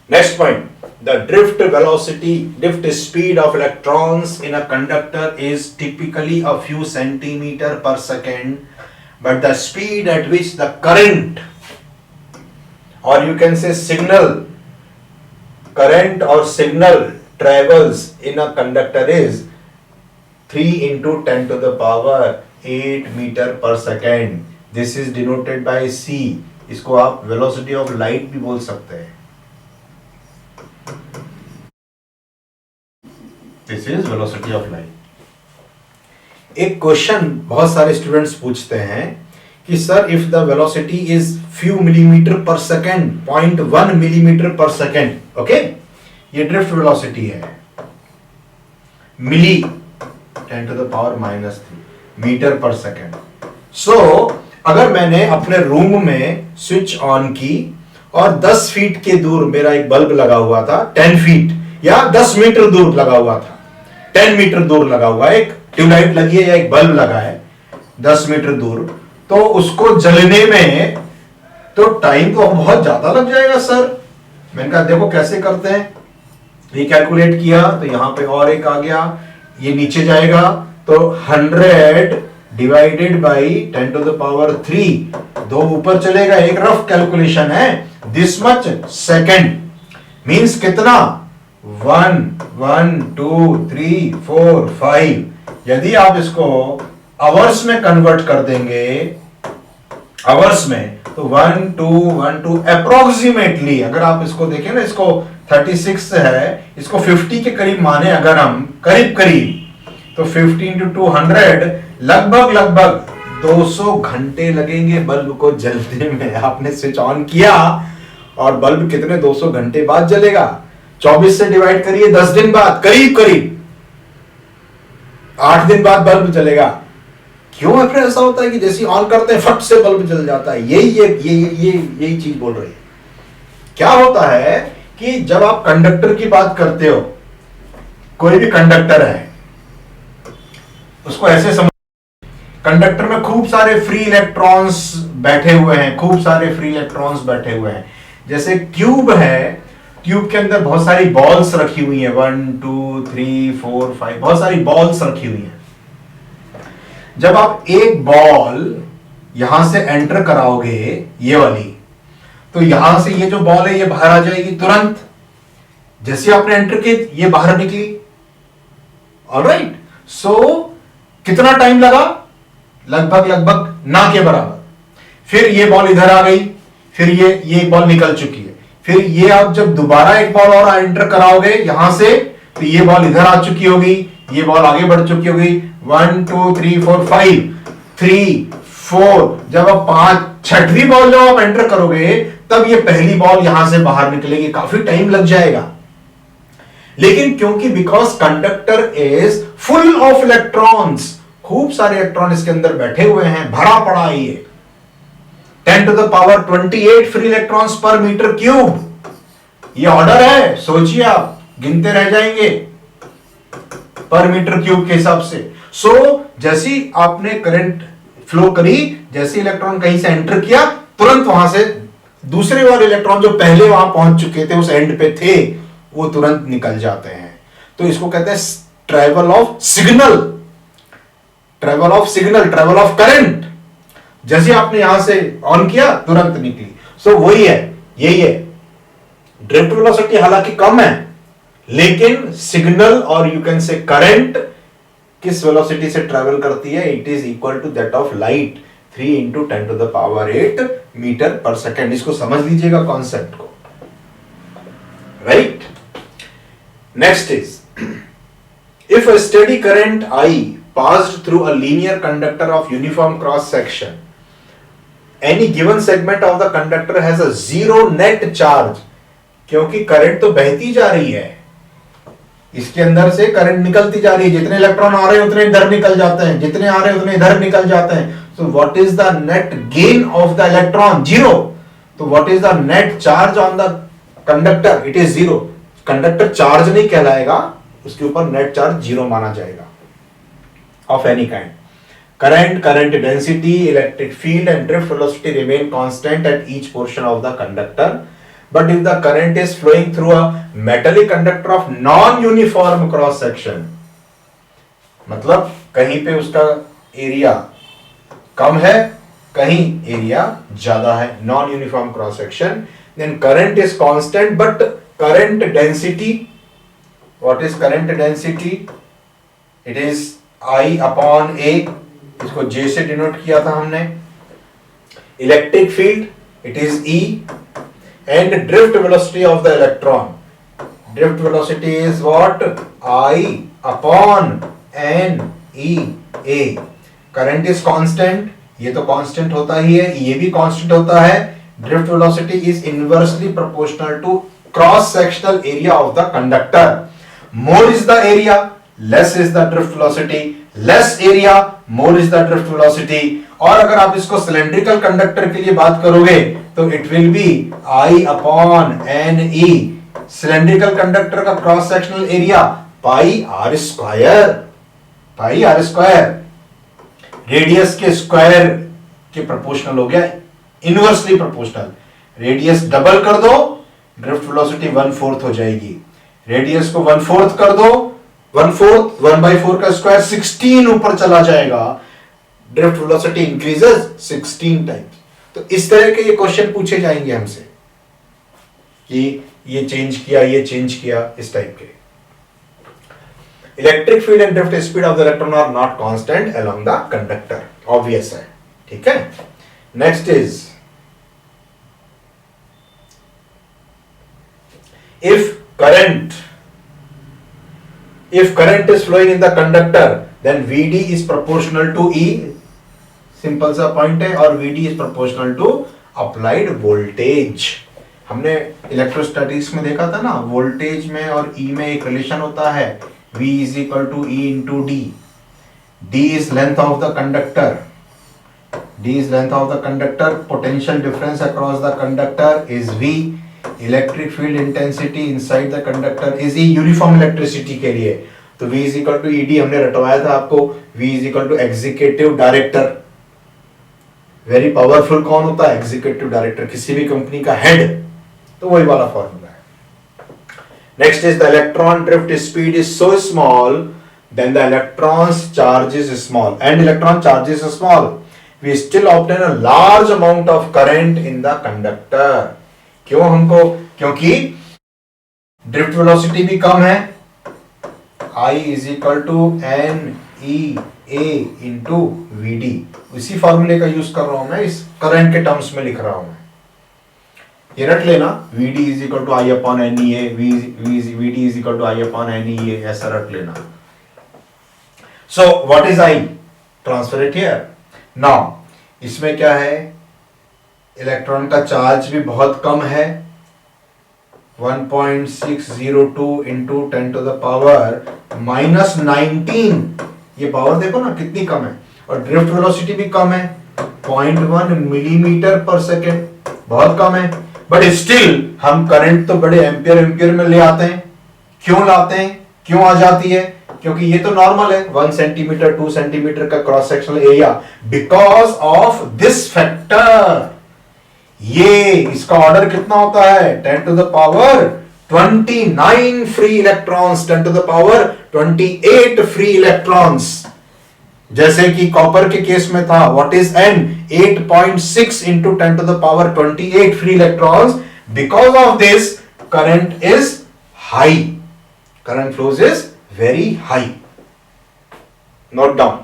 Next point, the drift speed of electrons in a conductor is typically a few centimeter per second, but the speed at which the current, or you can say signal, current or signal travels in a conductor is 3 into 10 to the power 8 meter per second. This is denoted by C. इसको आप velocity of light भी बोल सकते हैं. This is velocity of light. एक question बहुत सारे students पूछते हैं कि sir if the velocity is few millimetre पर सेकेंड, 0.1 मिलीमीटर पर सेकेंड, ओके, ये ड्रिफ्ट वेलोसिटी है, मिली 10 to the power -3 मीटर पर सेकेंड. सो अगर मैंने अपने रूम में स्विच ऑन की और 10 फीट के दूर मेरा एक बल्ब लगा हुआ था, 10 फीट या 10 मीटर दूर लगा हुआ था, 10 मीटर दूर लगा हुआ है, एक ट्यूबलाइट लगी है या एक बल्ब लगा है 10 मीटर दूर, तो उसको जलने में तो टाइम तो बहुत ज्यादा लग जाएगा सर. मैंने कहा देखो कैसे करते हैं, ये कैलकुलेट किया तो यहां पे और एक आ गया, ये नीचे जाएगा तो 100 divided by 10 to the power 3, 2 ऊपर चलेगा, एक रफ कैलकुलेशन है, दिस मच सेकेंड मींस कितना, 1 1 2 3 4 5. यदि आप इसको आवर्स में कन्वर्ट कर देंगे, आवर्स में, तो 1 2 1 2 अप्रोक्सीमेटली, अगर आप इसको देखें ना, इसको 36 है, इसको 50 के करीब माने अगर हम, करीब करीब, तो 50 into 200 लगभग 200 घंटे लगेंगे बल्ब को जलने में. आपने स्विच ऑन किया और बल्ब कितने 200 घंटे बाद जलेगा, 24 से डिवाइड करिए, 10 दिन बाद, करीब करीब 8 दिन बाद बल्ब जलेगा. क्यों ऐसा होता है कि जैसे ऑन करते हैं फट से बल्ब जल जाता है, यही चीज बोल रही है. क्या होता है कि जब आप कंडक्टर की बात करते हो, कोई भी कंडक्टर है, उसको ऐसे समझ, कंडक्टर में खूब सारे फ्री इलेक्ट्रॉन्स बैठे हुए हैं, खूब सारे फ्री इलेक्ट्रॉन्स बैठे हुए हैं. जैसे ट्यूब है, ट्यूब के अंदर बहुत सारी बॉल्स रखी हुई हैं, 1 2 3 4 5, बहुत सारी बॉल्स रखी हुई हैं. जब आप एक बॉल यहां से एंटर कराओगे, ये वाली, तो यहां से ये जो बॉल है ये बाहर आ जाएगी तुरंत, जैसे आपने एंटर की ये बाहर निकली. ऑलराइट, सो कितना टाइम लगा, लगभग ना के बराबर. फिर ये बॉल इधर आ गई, फिर ये बॉल निकल चुकी है, फिर ये आप जब दोबारा एक बॉल और एंटर कराओगे यहां से, तो ये बॉल इधर आ चुकी होगी, ये बॉल आगे बढ़ चुकी होगी, 1 2 3 4 5 3 4. जब आप 6वीं बॉल जब आप एंटर करोगे तब ये पहली बॉल यहां से बाहर निकलेगी, काफी टाइम लग जाएगा. लेकिन क्योंकि because conductor is full of electrons, खूब सारे इलेक्ट्रॉन इसके अंदर बैठे हुए हैं, भरा पड़ा है ये, 10 to the power 28 free electrons पर मीटर क्यूब. ये ऑर्डर है, सोचिए आप गिनते रह जाएंगे पर मीटर क्यूब के हिसाब से. सो जैसी आपने करंट फ्लो करी, जैसे इलेक्ट्रॉन कहीं से एंटर किया, तुरंत वहां से दूसरे वाले इलेक्ट्रॉन जो पहले वहां पहुंच चुके थे, उस एंड पे थे, वो तुरंत निकल जाते हैं. तो इसको कहते हैं travel of signal, travel of signal, travel of current. जैसे आपने यहां से ऑन किया तुरंत निकली. सो वही है, यही है. ड्रिफ्ट वेलोसिटी हालांकि कम है, लेकिन सिग्नल और यू कैन से करंट किस वेलोसिटी से ट्रैवल करती है, it is equal to that of light, 3 into 10 to the power 8 metre पर सेकेंड. इसको समझ लीजिएगा कॉन्सेप्ट को, right. Next is, if a steady current I passed through a linear conductor of uniform cross section, any given segment of the conductor has a zero net charge. क्योंकि current तो बहती जा रही है, इसके अंदर से करंट निकलती जा रही है, जितने इलेक्ट्रॉन आ रहे हैं उतने इधर निकल जाते हैं, जितने आ रहे हैं उतने इधर निकल जाते हैं. So what is the net gain of the electron, zero. तो what is the net charge on the conductor, it is zero. Conductor charge नहीं कहलाएगा, उसके ऊपर नेट चार्ज जीरो माना जाएगा of any kind. Current density, electric field and drift velocity remain constant at each portion of the conductor. but if the current is flowing through a metallic conductor of non-uniform cross section, मतलब कहीं पे उसका area कम है, कहीं area ज्यादा है, non uniform cross section, then current is constant but current density, what is current density? It is I upon A, इसको J से डिनोट किया था हमने. Electric field, it is E, and drift velocity of the electron, drift velocity is what? I upon N E A. Current is constant, ये तो constant होता ही है, ये भी constant होता है. Drift velocity is inversely proportional to cross sectional area of the conductor. More is the area, less is the drift velocity. Less area, more is the drift velocity. और अगर आप इसको सिलेंड्रिकल कंडक्टर के लिए बात करोगे तो it will be I upon n e. Cylindrical conductor का cross sectional area pi r square, pi r square radius के स्क्वायर के प्रोपोर्शनल हो गया, इनवर्सली प्रोपोर्शनल. रेडियस डबल कर दो, ड्रिफ्ट वेलोसिटी 1/4 हो जाएगी. रेडियस को 1/4 कर दो, 1/4 1/4 का स्क्वायर 16 ऊपर चला जाएगा. Drift velocity increases 16 times. तो इस तरह के ये क्वेश्चन पूछे जाएंगे हमसे कि ये चेंज किया, ये चेंज किया, इस टाइप के. Electric field and drift speed of the electron are not constant along the conductor, obvious है. ठीक है. Next is if current is flowing in the conductor then VD is proportional to E, simple सा point है, और VD is proportional to applied voltage. हमने electrostatics में देखा था ना, वोल्टेज में और E में एक रिलेशन होता है, V is equal to E into D. D is length of the conductor, D is length of the conductor, potential difference across the conductor is V. Electric field intensity inside the conductor is E, uniform electricity के लिए तो V is equal to ED हमने रटवाया था आपको. V is equal to executive director. Very powerful कौन होता है? एग्जीक्यूटिव डायरेक्टर, किसी भी कंपनी का हेड. तो वही वाला फॉर्मूला है. Next is the electron drift speed is so small then the electrons charge is small and electron charge is small, we still obtain a large amount of current in the conductor. क्यों हमको? क्योंकि ड्रिफ्ट वेलोसिटी भी कम है, I is equal to N E A into V D. इसी फॉर्मूले का यूज कर रहा हूं मैं, इस करंट के टर्म्स में लिख रहा हूं मैं. ये रट लेना, V d is equal to I upon n E A, V d is equal to I upon n E A, ऐसा रट लेना. So what is I? Transfer it here. Now इसमें क्या है, इलेक्ट्रॉन का चार्ज भी बहुत कम है, 1.602 इंटू 10 टू द पावर -19. ये पावर देखो ना कितनी कम है. और ड्रिफ्ट वेलोसिटी भी कम है, 0.1 मिलीमीटर पर सेकेंड, बहुत कम है. बट स्टिल हम करंट तो बड़े एम्पियर में ले आते हैं. क्यों लाते हैं, क्यों आ जाती है? क्योंकि ये तो नॉर्मल है, 1 सेंटीमीटर 2 सेंटीमीटर का cross sectional area. Because of this factor ये इसका ऑर्डर कितना होता है? 10 to the power 29 free electrons, 10 to the power 28 free electrons. जैसे कि कॉपर के केस में था, what is N? 8.6 into 10 to the power 28 free electrons. Because of this current is high, current flows is very high. Note down.